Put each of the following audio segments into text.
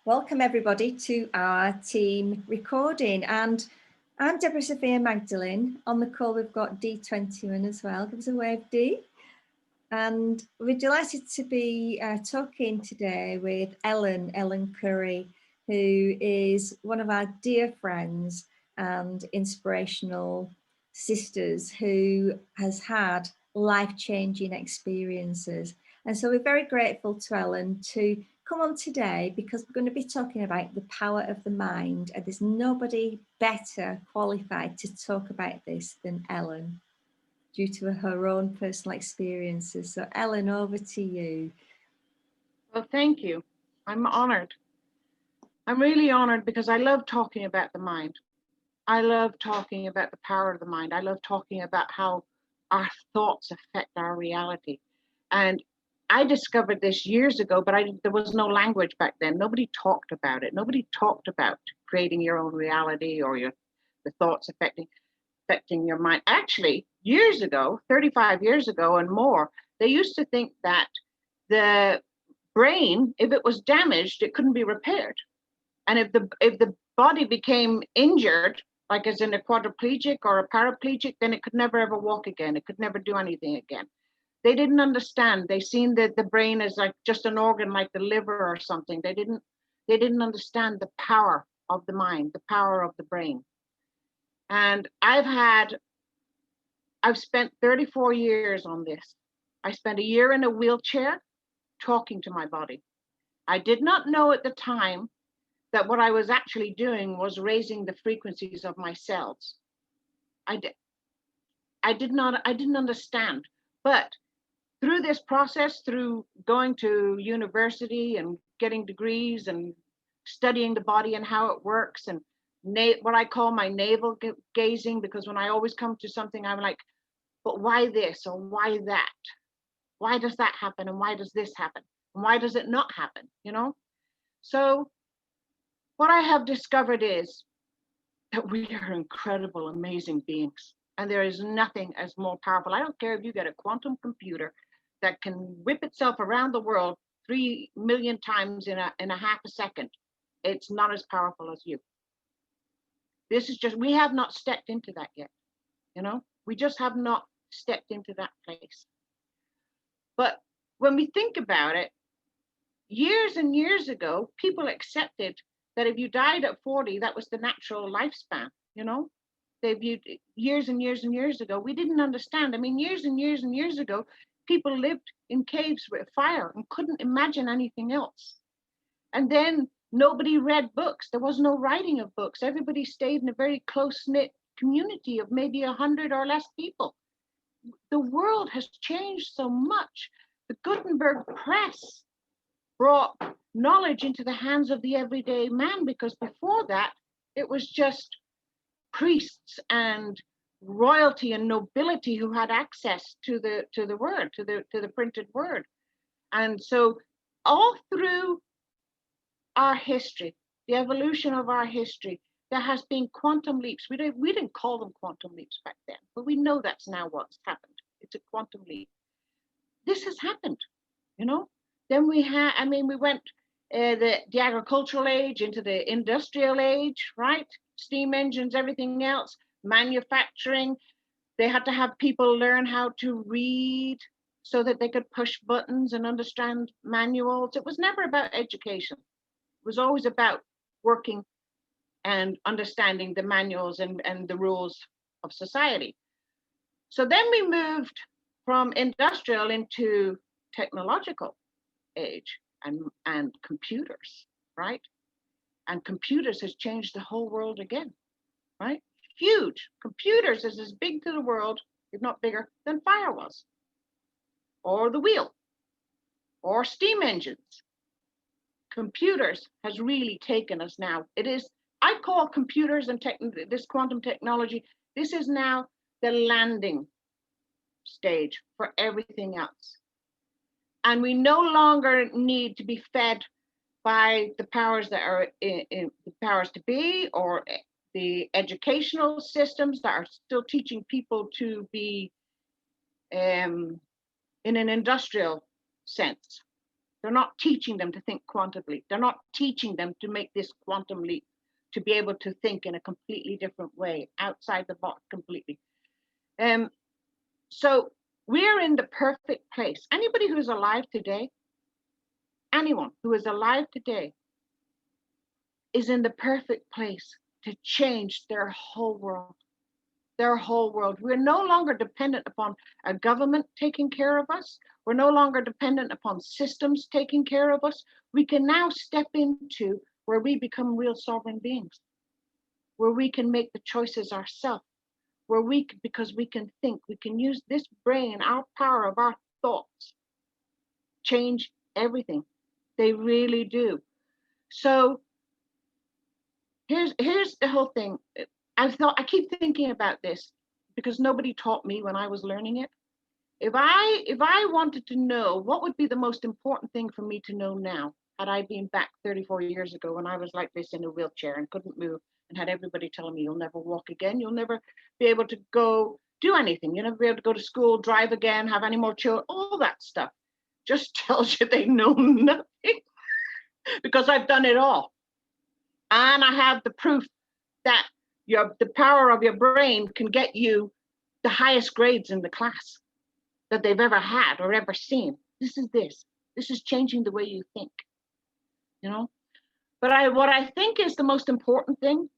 Welcome everybody to our team recording, and I'm Debra Sofia Magdalene. On the call we've got Twentyman as well. Give us a wave, D. And we're delighted to be talking today with Ellen Currie, who is one of our dear friends and inspirational sisters who has had life-changing experiences. And so we're very grateful to Ellen to come on today because we're going to be talking about the power of the mind, and there's nobody better qualified to talk about this than Ellen due to her own personal experiences. So Ellen, over to you. Well, thank you. I'm honored. I'm really honored because I love talking about the mind. I love talking about the power of the mind. I love talking about how our thoughts affect our reality. And I discovered this years ago, but there was no language back then. Nobody talked about it. Nobody talked about creating your own reality or the thoughts affecting your mind. Actually, years ago, 35 years ago and more, they used to think that the brain, if it was damaged, it couldn't be repaired. And if the body became injured, like as in a quadriplegic or a paraplegic, then it could never ever walk again. It could never do anything again. They didn't understand. They seen that the brain is like just an organ like the liver or something. They didn't understand the power of the mind, the power of the brain. And I've spent 34 years on this. I spent a year in a wheelchair talking to my body. I did not know at the time that what I was actually doing was raising the frequencies of my cells. I didn't understand. But through this process, through going to university and getting degrees and studying the body and how it works, and what I call my navel gazing, because when I always come to something, I'm like, but why this or why that? Why does that happen? And why does this happen? And why does it not happen? So what I have discovered is that we are incredible, amazing beings. And there is nothing as more powerful. I don't care if you get a quantum computer that can whip itself around the world 3 million times in a half a second. It's not as powerful as you. This is just, we have not stepped into that yet. We just have not stepped into that place. But when we think about it, years and years ago, people accepted that if you died at 40, that was the natural lifespan. They viewed years and years and years ago. We didn't understand. I mean, years and years and years ago, people lived in caves with fire and couldn't imagine anything else. And then nobody read books. There was no writing of books. Everybody stayed in a very close-knit community of maybe 100 or less people. The world has changed so much. The Gutenberg press brought knowledge into the hands of the everyday man, because before that, it was just priests and royalty and nobility who had access to the word, to the printed word. And so all through our history, the evolution of our history, there has been quantum leaps. We didn't call them quantum leaps back then, but we know that's now what's happened. It's a quantum leap. This has happened, Then we went the agricultural age into the industrial age, right? Steam engines, everything else, manufacturing. They had to have people learn how to read so that they could push buttons and understand manuals. It was never about education. It was always about working and understanding the manuals and the rules of society. So then we moved from industrial into technological age and computers, right? And computers has changed the whole world again, right? Huge. Computers is as big to the world, if not bigger, than fire was, or the wheel, or steam engines. Computers has really taken us now. It is, I call computers and this quantum technology, this is now the landing stage for everything else. And we no longer need to be fed by the powers that are in the powers to be, or the educational systems that are still teaching people to be in an industrial sense. They're not teaching them to think quantum leap. They're not teaching them to make this quantum leap, to be able to think in a completely different way, outside the box completely. So we're in the perfect place. Anybody who is alive today, anyone who is alive today is in the perfect place to change their whole world. Their whole world. We're no longer dependent upon a government taking care of us. We're no longer dependent upon systems taking care of us. We can now step into where we become real sovereign beings, where we can make the choices ourselves, where because we can think, we can use this brain, our power of our thoughts, change everything. They really do. So here's the whole thing. I keep thinking about this because nobody taught me when I was learning it. If I wanted to know what would be the most important thing for me to know now, had I been back 34 years ago when I was like this in a wheelchair and couldn't move and had everybody telling me you'll never walk again, you'll never be able to go do anything, you'll never be able to go to school, drive again, have any more children, all that stuff just tells you they know nothing because I've done it all. And I have the proof that the power of your brain can get you the highest grades in the class that they've ever had or ever seen. This is changing the way you think, you know. But what I think is the most important thing,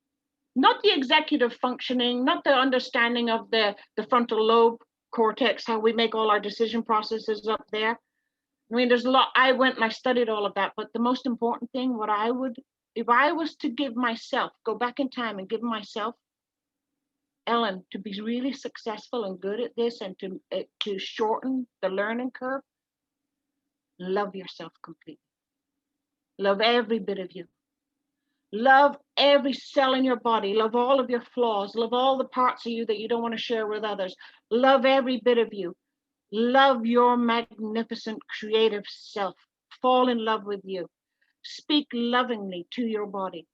not the executive functioning, not the understanding of the frontal lobe cortex, how we make all our decision processes up there. I mean, there's a lot. I went and I studied all of that, but the most important thing, if I was to give myself, go back in time and give myself, Ellen, to be really successful and good at this and to shorten the learning curve, love yourself completely. Love every bit of you. Love every cell in your body. Love all of your flaws. Love all the parts of you that you don't want to share with others. Love every bit of you. Love your magnificent creative self. Fall in love with you. Speak lovingly to your body.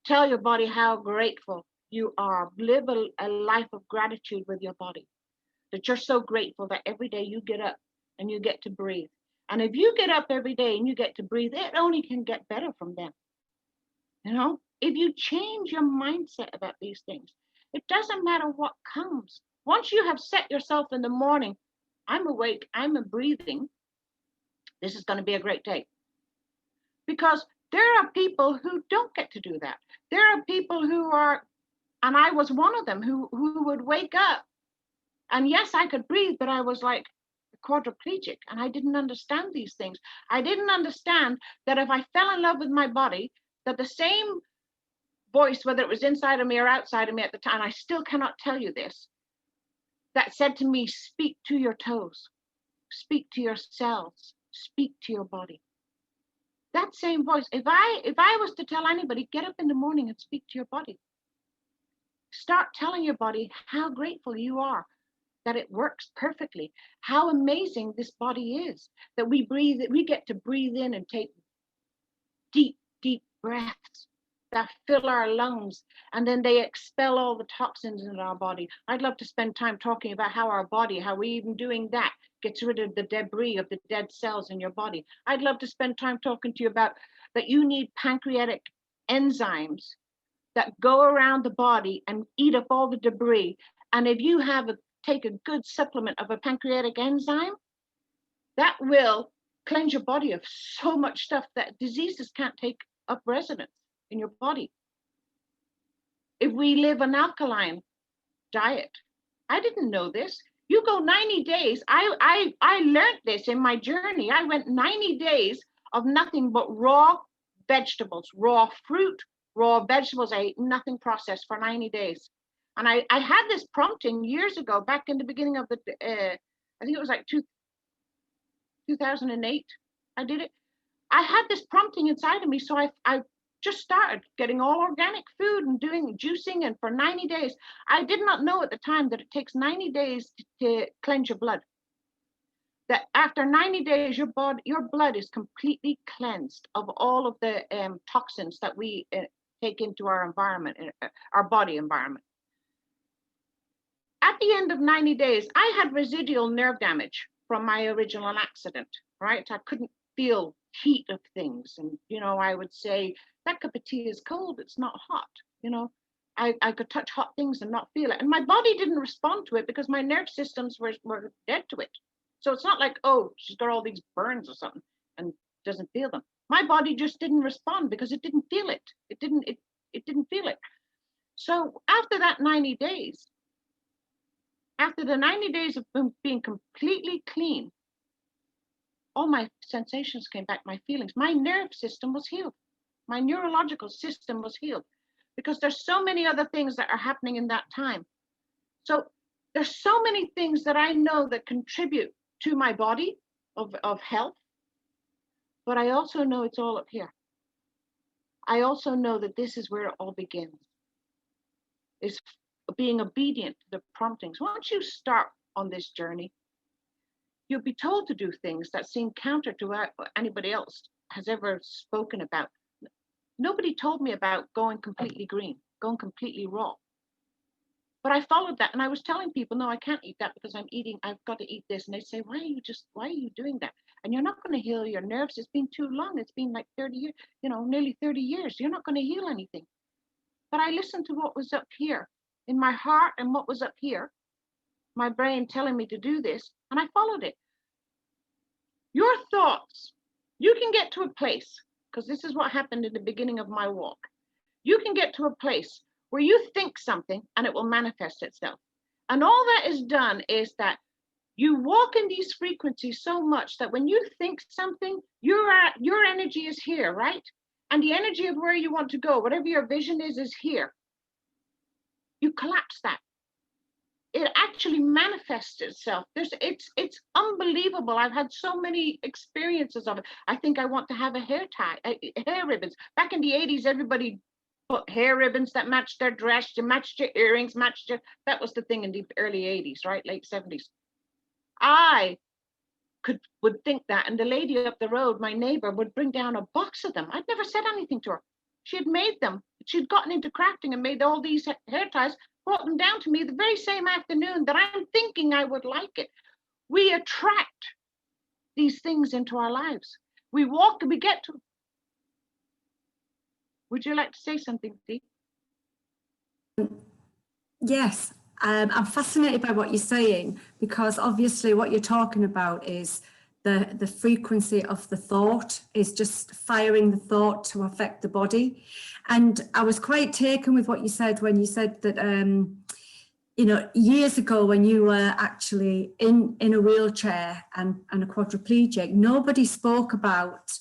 Tell your body how grateful you are. Live a life of gratitude with your body. That you're so grateful that every day you get up and you get to breathe. And if you get up every day and you get to breathe, it only can get better from then. You know, if you change your mindset about these things, it doesn't matter what comes. Once you have set yourself in the morning, I'm awake, I'm breathing, this is going to be a great day. Because there are people who don't get to do that. There are people who are, and I was one of them, who would wake up. And yes, I could breathe, but I was like a quadriplegic and I didn't understand these things. I didn't understand that if I fell in love with my body, that the same voice, whether it was inside of me or outside of me at the time, I still cannot tell you this, that said to me, speak to your toes, speak to your cells, speak to your body. That same voice, if I was to tell anybody, get up in the morning and speak to your body. Start telling your body how grateful you are that it works perfectly, how amazing this body is, that we get to breathe in and take deep, deep breaths that fill our lungs, and then they expel all the toxins in our body. I'd love to spend time talking about how our body, how we even doing that, gets rid of the debris of the dead cells in your body. I'd love to spend time talking to you about that you need pancreatic enzymes that go around the body and eat up all the debris. And if you take a good supplement of a pancreatic enzyme, that will cleanse your body of so much stuff that diseases can't take up residence in your body. If we live an alkaline diet, I didn't know this. You go 90 days. I learned this in my journey. I went 90 days of nothing but raw vegetables, raw fruit, raw vegetables. I ate nothing processed for 90 days. And I had this prompting years ago, back in the beginning of the, I think it was like 2008, I did it. I had this prompting inside of me, so I just started getting all organic food and doing juicing, and for 90 days. I did not know at the time that it takes 90 days to cleanse your blood. That after 90 days, your blood is completely cleansed of all of the toxins that we take into our environment, our body environment. At the end of 90 days, I had residual nerve damage from my original accident, right? I couldn't feel heat of things. And, you know, I would say, that cup of tea is cold, it's not hot. You know, I could touch hot things and not feel it. And my body didn't respond to it because my nerve systems were dead to it. So it's not like, oh, she's got all these burns or something and doesn't feel them. My body just didn't respond because it didn't feel it. It didn't feel it. So after that 90 days, after the 90 days of being completely clean, all my sensations came back, my feelings, my nerve system was healed. My neurological system was healed because there's so many other things that are happening in that time. So there's so many things that I know that contribute to my body of health, but I also know it's all up here. I also know that this is where it all begins, is being obedient to the promptings. Once you start on this journey, you'll be told to do things that seem counter to what anybody else has ever spoken about. Nobody told me about going completely green, going completely raw. But I followed that, and I was telling people, no, I can't eat that because I've got to eat this. And they say, why are you doing that? And you're not going to heal your nerves. It's been too long. It's been like 30 years, you know, nearly 30 years. You're not going to heal anything. But I listened to what was up here in my heart and what was up here, my brain telling me to do this, and I followed it. Your thoughts, you can get to a place, because this is what happened in the beginning of my walk. You can get to a place where you think something and it will manifest itself. And all that is done is that you walk in these frequencies so much that when you think something, your energy is here, right? And the energy of where you want to go, whatever your vision is here. You collapse that. It actually manifests itself. It's unbelievable. I've had so many experiences of it. I think I want to have a hair tie, hair ribbons. Back in the 80s, everybody put hair ribbons that matched their dress, you matched your earrings, that was the thing in the early 80s, right? Late 70s. I would think that, and the lady up the road, my neighbor, would bring down a box of them. I'd never said anything to her. She had made them. She'd gotten into crafting and made all these hair ties, brought them down to me the very same afternoon that I'm thinking I would like it. We attract these things into our lives. We walk and we get to. Would you like to say something, Dee? Yes, I'm fascinated by what you're saying, because obviously what you're talking about is the frequency of the thought is just firing the thought to affect the body. And I was quite taken with what you said when you said that, you know, years ago when you were actually in a wheelchair and a quadriplegic, nobody spoke about,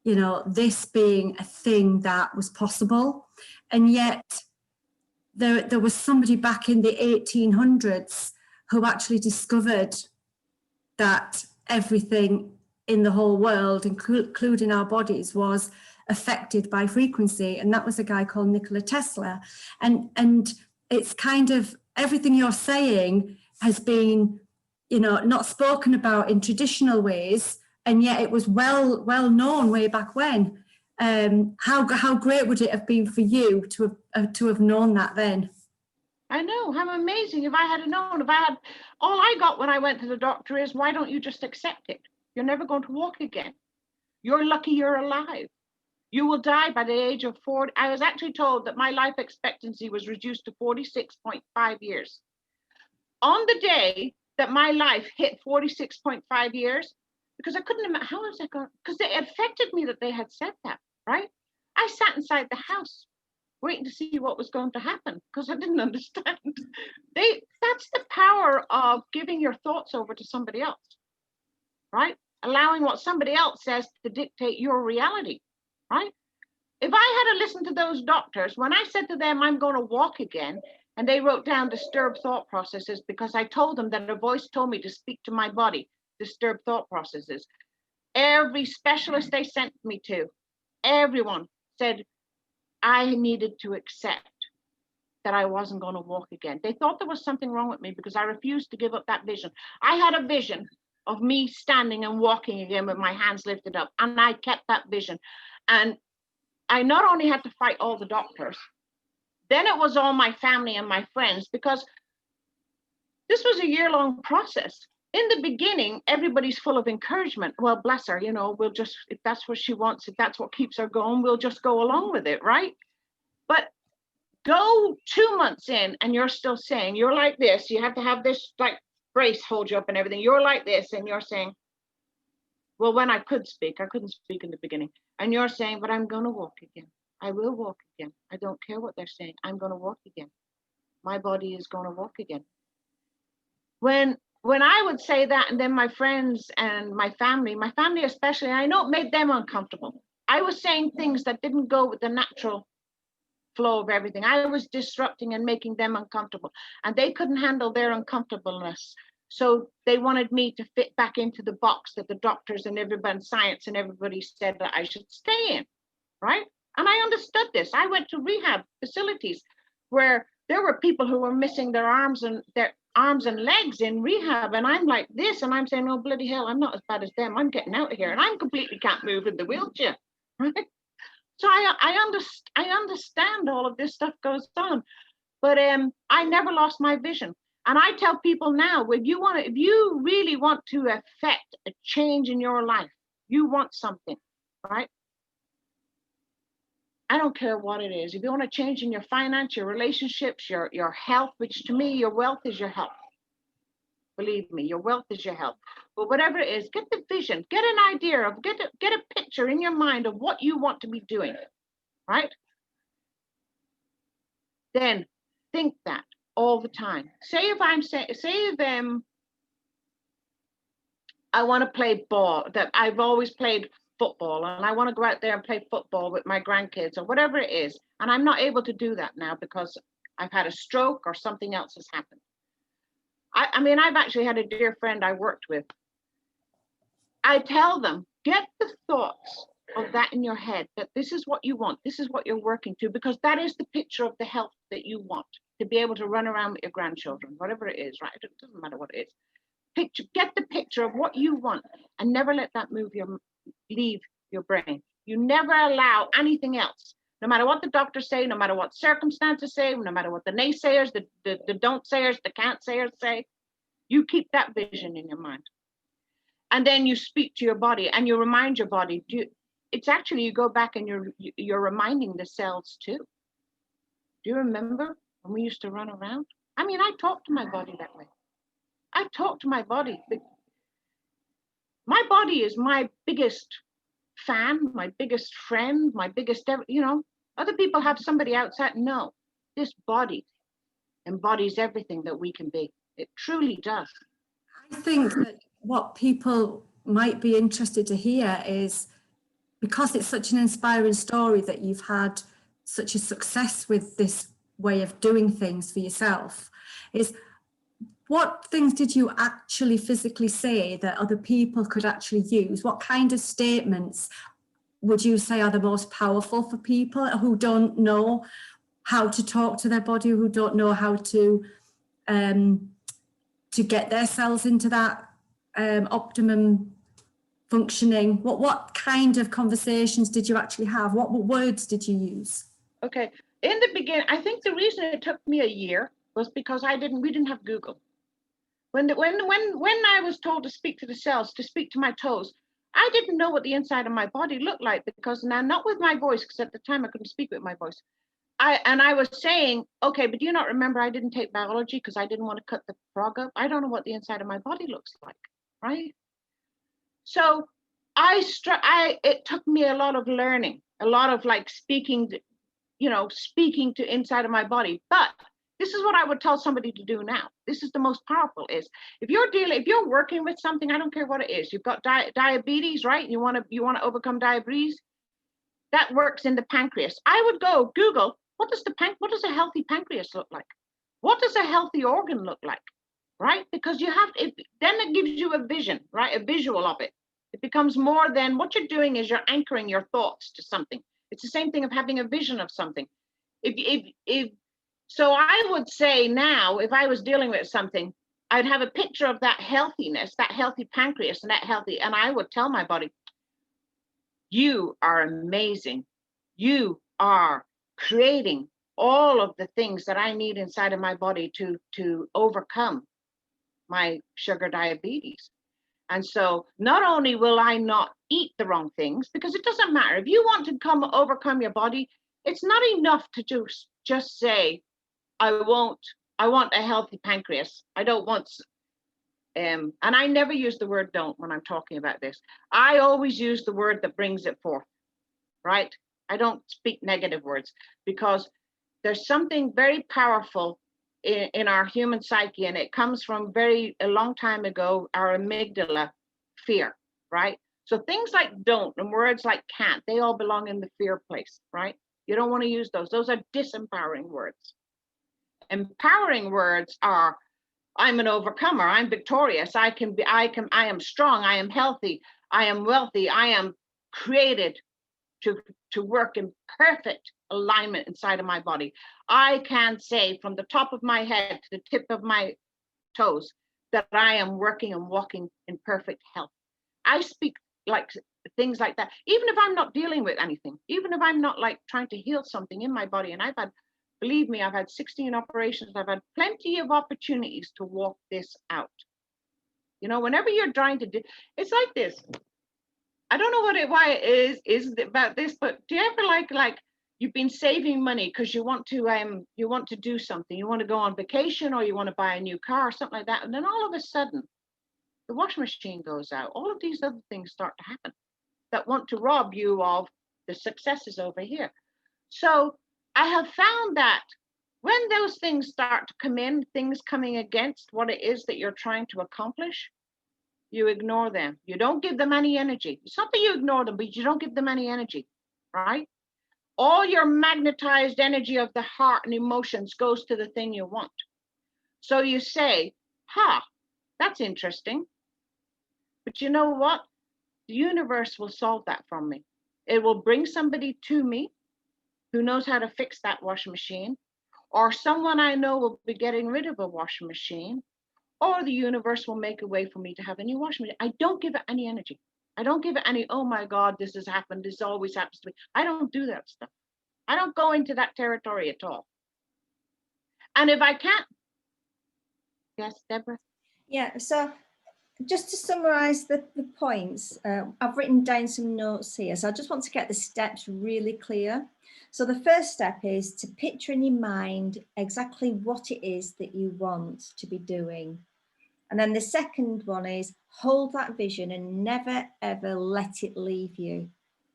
you know, this being a thing that was possible. And yet there was somebody back in the 1800s who actually discovered that everything in the whole world, including our bodies, was affected by frequency. And that was a guy called Nikola Tesla. And it's kind of everything you're saying has been, you know, not spoken about in traditional ways. And yet it was well known way back when. How great would it have been for you to have known that then? I know, how amazing. If I had known, all I got when I went to the doctor is, why don't you just accept it? You're never going to walk again. You're lucky you're alive. You will die by the age of 40. I was actually told that my life expectancy was reduced to 46.5 years. On the day that my life hit 46.5 years, because I couldn't imagine, how was I going, because it affected me that they had said that, right? I sat inside the house waiting to see what was going to happen because I didn't understand. That's the power of giving your thoughts over to somebody else, right? Allowing what somebody else says to dictate your reality, right? If I had to listen to those doctors, when I said to them, I'm going to walk again, and they wrote down disturbed thought processes because I told them that a voice told me to speak to my body, disturbed thought processes. Every specialist they sent me to, everyone said I needed to accept that I wasn't going to walk again. They thought there was something wrong with me because I refused to give up that vision. I had a vision of me standing and walking again with my hands lifted up, and I kept that vision. And I not only had to fight all the doctors, then it was all my family and my friends, because this was a year-long process. in the beginning, everybody's full of encouragement. Well, bless her, you know, we'll just, if that's what she wants, if that's what keeps her going, we'll just go along with it, right? But go 2 months in and you're still saying, you're like this, you have to have this like brace hold you up and everything. You're like this, and you're saying, well, when I couldn't speak in the beginning. And you're saying, but I'm going to walk again. I will walk again. I don't care what they're saying. I'm going to walk again. My body is going to walk again. When I would say that, and then my friends and my family especially, I know it made them uncomfortable. I was saying things that didn't go with the natural flow of everything. I was disrupting and making them uncomfortable, and they couldn't handle their uncomfortableness. So they wanted me to fit back into the box that the doctors and everybody, science and everybody said that I should stay in, right? And I understood this. I went to rehab facilities where there were people who were missing their arms and legs in rehab, and I'm like this, and I'm saying, oh bloody hell, I'm not as bad as them. I'm getting out of here, and I'm completely can't move in the wheelchair, right? So I understand all of this stuff goes on, but I never lost my vision. And I tell people now, if you really want to affect a change in your life, you want something, right? I don't care what it is. If you want to change in your finance, your relationships, your health, which to me, your wealth is your health. Believe me, your wealth is your health. But whatever it is, get the vision, get an idea of, get a picture in your mind of what you want to be doing, right? Then think that all the time. Say if I want to play ball, that I've always played football, and I want to go out there and play football with my grandkids or whatever it is, and I'm not able to do that now because I've had a stroke or something else has happened. I mean, I've actually had a dear friend I worked with. I tell them, get the thoughts of that in your head, that this is what you want, this is what you're working to, because that is the picture of the health that you want, to be able to run around with your grandchildren, whatever it is, right? It doesn't matter what it is. Get the picture of what you want, and never let that leave your brain. You never allow anything else, no matter what the doctors say, no matter what circumstances say, no matter what the naysayers, the don't sayers, the can't sayers say. You keep that vision in your mind. And then you speak to your body and you remind your body. It's actually, you go back and you're reminding the cells too. Do you remember when we used to run around? I mean, I talk to my body that way. I talk to my body. My body is my biggest fan, my biggest friend, my biggest, other people have somebody outside. No, this body embodies everything that we can be. It truly does. I think that what people might be interested to hear is, because it's such an inspiring story that you've had such a success with this way of doing things for yourself, is what things did you actually physically say that other people could actually use? What kind of statements would you say are the most powerful for people who don't know how to talk to their body, who don't know how to get their cells into that optimum functioning? What kind of conversations did you actually have? What words did you use? Okay, in the beginning, I think the reason it took me a year was because we didn't have Google. When I was told to speak to the cells, to speak to my toes, I didn't know what the inside of my body looked like, because now, not with my voice, because at the time I couldn't speak with my voice. I was saying, okay, but do you not remember I didn't take biology because I didn't want to cut the frog up? I don't know what the inside of my body looks like, right? So it took me a lot of learning, a lot of like speaking to inside of my body. But this is what I would tell somebody to do now. This is the most powerful, is if you're working with something, I don't care what it is. You've got diabetes, right? You want to overcome diabetes. That works in the pancreas. I would go Google, what does a healthy pancreas look like? What does a healthy organ look like? Right? Because then it gives you a vision, right? A visual of it. It becomes more than, what you're doing is you're anchoring your thoughts to something. It's the same thing of having a vision of something. So I would say now, if I was dealing with something, I'd have a picture of that healthiness, that healthy pancreas, and I would tell my body, you are amazing. You are creating all of the things that I need inside of my body to overcome my sugar diabetes. And so not only will I not eat the wrong things, because it doesn't matter. If you want to overcome your body, it's not enough to just say, I want a healthy pancreas. I don't want, and I never use the word don't when I'm talking about this. I always use the word that brings it forth, right? I don't speak negative words, because there's something very powerful in our human psyche, and it comes from a long time ago, our amygdala, fear, right? So things like don't and words like can't, they all belong in the fear place, right? You don't want to use those. Those are disempowering words. Empowering words are, I'm an overcomer, I'm victorious, I am strong, I am healthy, I am wealthy, I am created to work in perfect alignment inside of my body. I can say from the top of my head to the tip of my toes that I am working and walking in perfect health. I speak like things like that, even if I'm not dealing with anything, even if I'm not like trying to heal something in my body. And believe me, I've had 16 operations. I've had plenty of opportunities to walk this out. You know, whenever you're trying to do, it's like this. I don't know why it is about this, but do you ever like you've been saving money because you want to do something, you want to go on vacation, or you want to buy a new car or something like that, and then all of a sudden the washing machine goes out. All of these other things start to happen that want to rob you of the successes over here. So I have found that when those things start to come in, things coming against what it is that you're trying to accomplish, you ignore them. You don't give them any energy. It's not that you ignore them, but you don't give them any energy, right? All your magnetized energy of the heart and emotions goes to the thing you want. So you say, that's interesting. But you know what? The universe will solve that from me. It will bring somebody to me who knows how to fix that washing machine, or someone I know will be getting rid of a washing machine, or the universe will make a way for me to have a new washing machine. I don't give it any energy. I don't give it any, oh my God, this has happened. This always happens to me. I don't do that stuff. I don't go into that territory at all. And if I can't, yes, Deborah? Yeah, so just to summarize the points, I've written down some notes here. So I just want to get the steps really clear. So the first step is to picture in your mind exactly what it is that you want to be doing. And then the second one is hold that vision and never, ever let it leave you.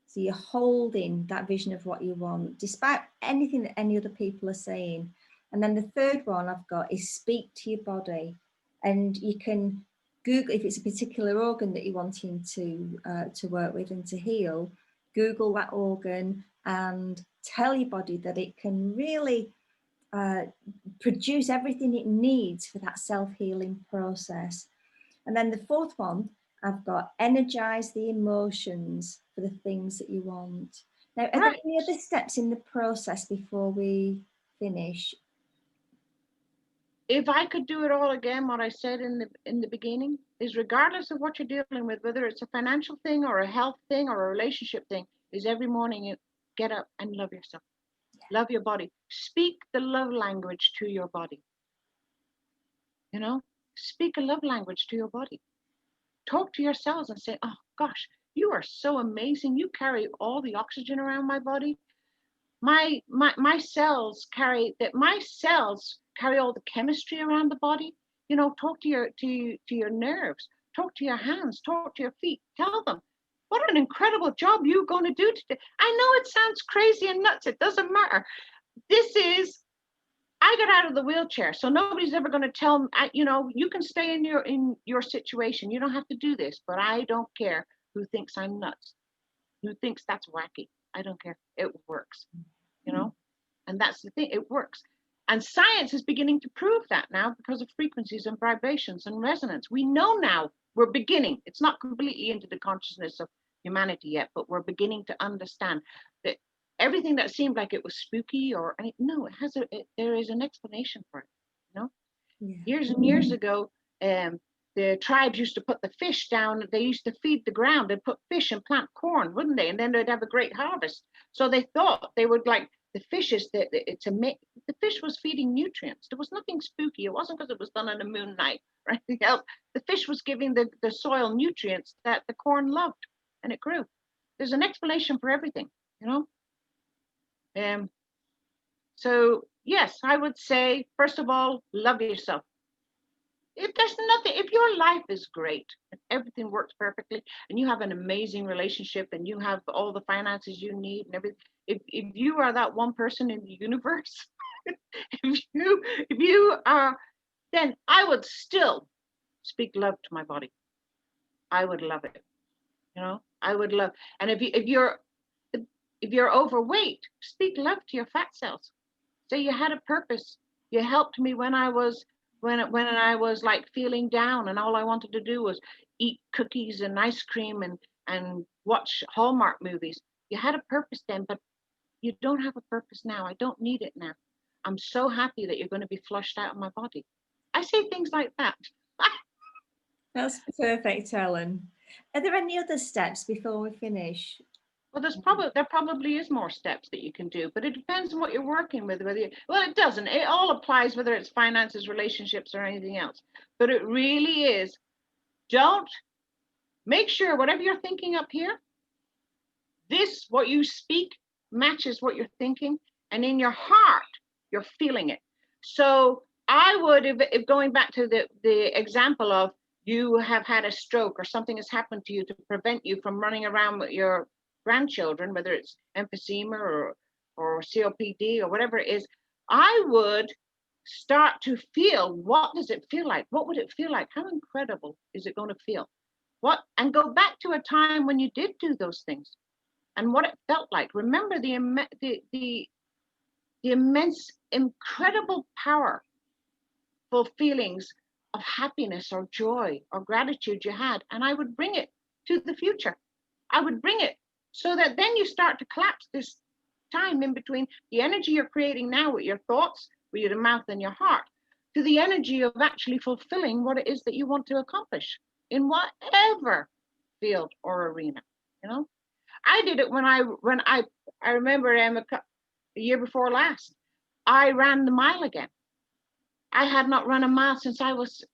So you're holding that vision of what you want, despite anything that any other people are saying. And then the third one I've got is speak to your body. And you can Google, if it's a particular organ that you're wanting to work with and to heal, Google that organ and tell your body that it can really produce everything it needs for that self-healing process. And then the fourth one, I've got energize the emotions for the things that you want. Now, are there any other steps in the process before we finish? If I could do it all again, what I said in the beginning is, regardless of what you're dealing with, whether it's a financial thing or a health thing or a relationship thing, is every morning you get up and love yourself. Love your body. Speak the love language to your body. You know, speak a love language to your body. Talk to yourselves and say, oh gosh, you are so amazing. You carry all the oxygen around my body. My cells carry that. My cells carry all the chemistry around the body. You know, talk to your nerves. Talk to your hands. Talk to your feet. Tell them, what an incredible job you're going to do today. I know it sounds crazy and nuts. It doesn't matter. I got out of the wheelchair, so nobody's ever going to tell me, you know, you can stay in your situation. You don't have to do this, but I don't care who thinks I'm nuts, who thinks that's wacky. I don't care. It works, you know, and that's the thing. It works. And science is beginning to prove that now because of frequencies and vibrations and resonance. We know now, we're beginning. It's not completely into the consciousness of humanity yet, but we're beginning to understand that everything that seemed like it was spooky no, there is an explanation for it, you know? Yeah. Years and years ago, the tribes used to put the fish down. They used to feed the ground. They'd put fish and plant corn, wouldn't they? And then they'd have a great harvest. So they thought they would, like, the fish is that the fish was feeding nutrients. There was nothing spooky. It wasn't because it was done on a moon night or anything else. The fish was giving the soil nutrients that the corn loved, and it grew. There's an explanation for everything, you know. So yes, I would say, first of all, love yourself. If there's nothing, if your life is great and everything works perfectly, and you have an amazing relationship, and you have all the finances you need and everything, if you are that one person in the universe, if you are, then I would still speak love to my body. I would love it, you know. I would love, and if you're overweight, speak love to your fat cells. Say you had a purpose. You helped me when I was like feeling down, and all I wanted to do was eat cookies and ice cream and watch Hallmark movies. You had a purpose then, but you don't have a purpose now. I don't need it now. I'm so happy that you're going to be flushed out of my body. I say things like that. That's perfect, Ellen. Are there any other steps before we finish? Well, there probably is more steps that you can do, but it depends on what you're working with. Well, it doesn't. It all applies, whether it's finances, relationships, or anything else. But it really is. Don't make sure whatever you're thinking up here, what you speak matches what you're thinking, and in your heart, you're feeling it. So I would, if going back to the example of you have had a stroke or something has happened to you to prevent you from running around with your grandchildren, whether it's emphysema or COPD or whatever it is, I would start to feel, what does it feel like? What would it feel like? How incredible is it going to feel? And go back to a time when you did do those things and what it felt like. Remember the immense, incredible, powerful feelings of happiness or joy or gratitude you had. And I would bring it to the future. I would bring it so that then you start to collapse this time in between the energy you're creating now with your thoughts, with your mouth and your heart, to the energy of actually fulfilling what it is that you want to accomplish in whatever field or arena, you know. I did it when I remember a year before last, I ran the mile again. I had not run a mile since I was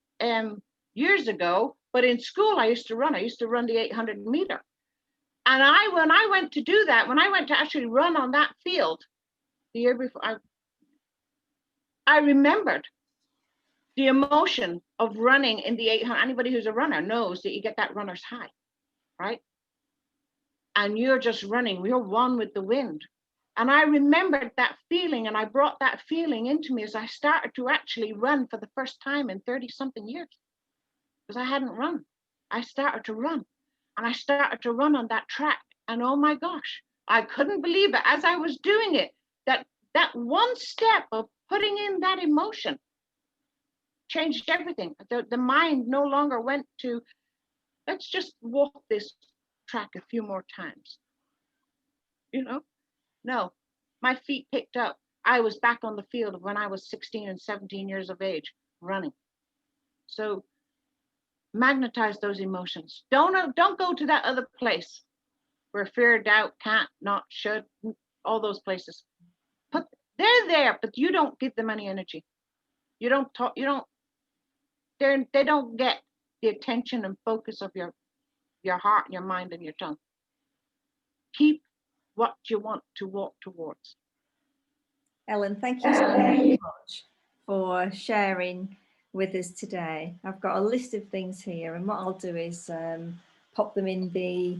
years ago, but in school I used to run the 800 meter. And when I went to do that, when I went to actually run on that field the year before, I remembered the emotion of running in the 800. Anybody who's a runner knows that you get that runner's high, right? And you're just running, you're one with the wind. And I remembered that feeling, and I brought that feeling into me as I started to actually run for the first time in 30 something years, because I hadn't run. I started to run, and I started to run on that track. And oh my gosh, I couldn't believe it as I was doing it, that one step of putting in that emotion changed everything. The mind no longer went to, let's just walk this track a few more times. You know, no, my feet picked up. I was back on the field when I was 16 and 17 years of age, running. So magnetize those emotions. Don't go to that other place where fear, doubt, can't, not, should, all those places. They're there, but you don't give them any energy. You don't talk, they don't get the attention and focus of your heart and your mind and your tongue. Keep what you want to walk towards. Ellen, thank you so much for sharing with us today. I've got a list of things here, and what I'll do is pop them in the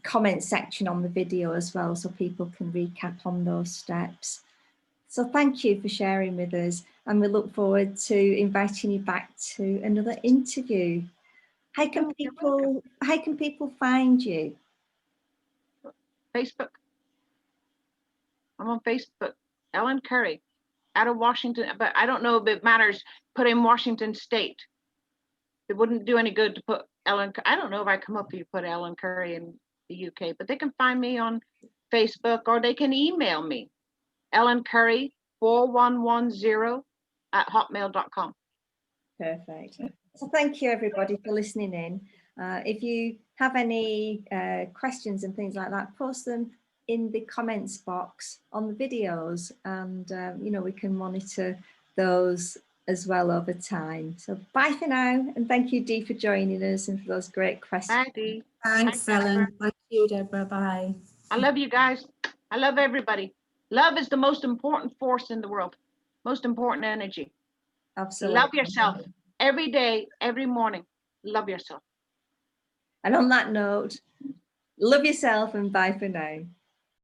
comment section on the video as well, so people can recap on those steps. So thank you for sharing with us, and we look forward to inviting you back to another interview. How can people find you? Facebook. I'm on Facebook. Ellen Currie, out of Washington, but I don't know if it matters. Put in Washington State. It wouldn't do any good to put Ellen. I don't know if I come up if you put Ellen Currie in the UK, but they can find me on Facebook, or they can email me, ellencurrie4110@hotmail.com. Perfect. So thank you everybody for listening in. If you have any questions and things like that, post them in the comments box on the videos, and you know, we can monitor those as well over time. So bye for now, and thank you, Dee, for joining us and for those great questions. Bye, Dee. Thanks, Ellen. Thank you, Deborah. Bye. I love you guys. I love everybody. Love is the most important force in the world, most important energy. Absolutely. Love yourself every day, every morning. Love yourself. And on that note, love yourself and bye for now.